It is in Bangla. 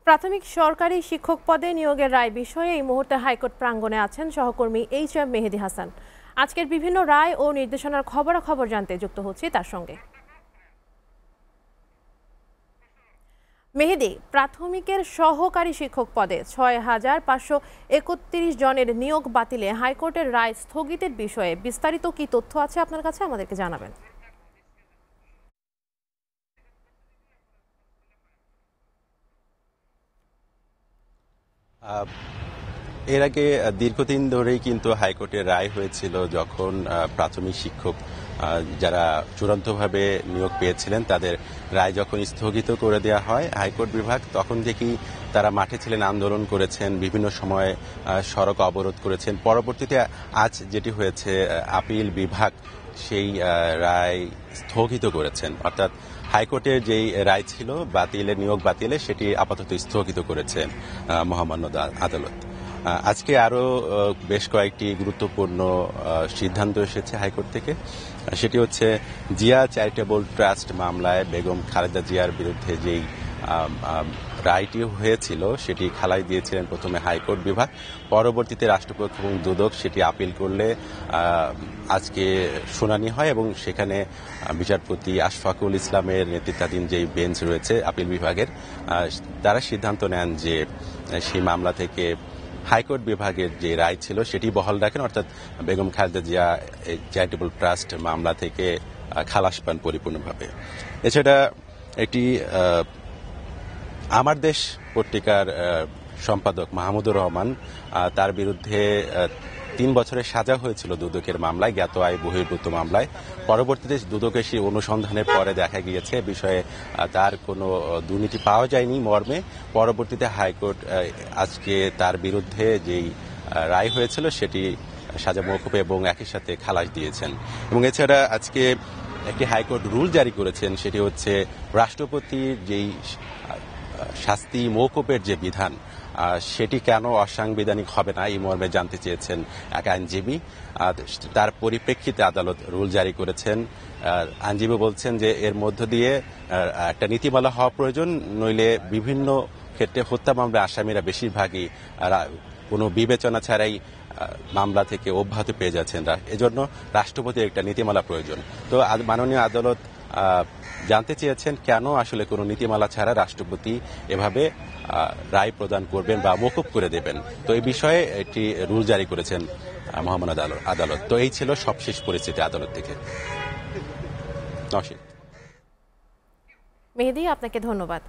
প্রাথমিক সরকারি শিক্ষক পদে নিয়োগের রায় বিষয়ে এই মুহূর্তে হাইকোর্ট প্রাঙ্গণে আছেন সহকর্মী এইচ.এম. মেহেদী হাসান। আজকের বিভিন্ন রায় ও নির্দেশনার খবরাখবর জানতে যুক্ত হচ্ছি তার সঙ্গে। মেহেদী, প্রাথমিকের সহকারী শিক্ষক পদে ৬,৫৩১ জনের নিয়োগ বাতিলে হাইকোর্টের রায় স্থগিতের বিষয়ে বিস্তারিত কি তথ্য আছে আপনার কাছে, আমাদেরকে জানাবেন। এর আগে দীর্ঘদিন ধরেই কিন্তু হাইকোর্টের রায় হয়েছিল, যখন প্রাথমিক শিক্ষক যারা চূড়ান্তভাবে নিয়োগ পেয়েছিলেন তাদের রায় যখন স্থগিত করে দেওয়া হয় হাইকোর্ট বিভাগ, তখন থেকেই তারা মাঠে ছিলেন, আন্দোলন করেছেন, বিভিন্ন সময়ে সড়ক অবরোধ করেছেন। পরবর্তীতে আজ যেটি হয়েছে, আপিল বিভাগ সেই রায় স্থগিত করেছেন, অর্থাৎ হাইকোর্টের যেই রায় ছিল বাতিলের, নিয়োগ বাতিলে, সেটি আপাতত স্থগিত করেছেন মহামান্য আদালত। আজকে আরও বেশ কয়েকটি গুরুত্বপূর্ণ সিদ্ধান্ত এসেছে হাইকোর্ট থেকে। সেটি হচ্ছে জিয়া চ্যারিটেবল ট্রাস্ট মামলায় বেগম খালেদা জিয়ার বিরুদ্ধে যেই রায়টি হয়েছিল সেটি খালাস দিয়েছিলেন প্রথমে হাইকোর্ট বিভাগ, পরবর্তীতে রাষ্ট্রপক্ষ এবং দুদক সেটি আপিল করলে আজকে শুনানি হয় এবং সেখানে বিচারপতি আশফাকুল ইসলামের নেতৃত্বাধীন যেই বেঞ্চ রয়েছে আপিল বিভাগের, তারা সিদ্ধান্ত নেন যে সেই মামলা থেকে হাইকোর্ট বিভাগের যে রায় ছিল সেটি বহাল রাখেন, অর্থাৎ বেগম খালেদা জিয়া চ্যারিটেবল ট্রাস্ট মামলা থেকে খালাস পান পরিপূর্ণভাবে। এছাড়া একটি আমার দেশ পত্রিকার সম্পাদক মাহমুদুর রহমান, তার বিরুদ্ধে ৩ বছরের সাজা হয়েছিল দুদকের মামলায়, জ্ঞাত আয় বহির্ভূত মামলায়। পরবর্তীতে দুদকের সেই অনুসন্ধানের পরে দেখা গিয়েছে বিষয়ে তার কোনো দুর্নীতি পাওয়া যায়নি মর্মে পরবর্তীতে হাইকোর্ট আজকে তার বিরুদ্ধে যেই রায় হয়েছিল সেটি সাজা মওকুফ এবং একই সাথে খালাস দিয়েছেন। এবং এছাড়া আজকে একটি হাইকোর্ট রুল জারি করেছেন, সেটি হচ্ছে রাষ্ট্রপতির যেই শাস্তি মওকুফের যে বিধান সেটি কেন অসাংবিধানিক হবে না এই মর্মে জানতে চেয়েছেন এক আইনজীবী। তার পরিপ্রেক্ষিতে আদালত রুল জারি করেছেন। আইনজীবী বলছেন যে এর মধ্য দিয়ে একটা নীতিমালা হওয়া প্রয়োজন, নইলে বিভিন্ন ক্ষেত্রে হত্যা মামলায় আসামিরা বেশিরভাগই কোনো বিবেচনা ছাড়াই মামলা থেকে অব্যাহত পেয়ে যাচ্ছেন। এজন্য রাষ্ট্রপতির একটা নীতিমালা প্রয়োজন। তো মাননীয় আদালত জানতে চেয়েছেন কেন আসলে কোনো নীতিমালা ছাড়া রাষ্ট্রপতি এভাবে রায় প্রদান করবেন বা মওকুফ করে দেবেন। তো এই বিষয়ে একটি রুল জারি করেছেন মহামান্য আদালত। তো এই ছিল সবশেষ পরিস্থিতি আদালত থেকে। মেহেদী, আপনাকে ধন্যবাদ।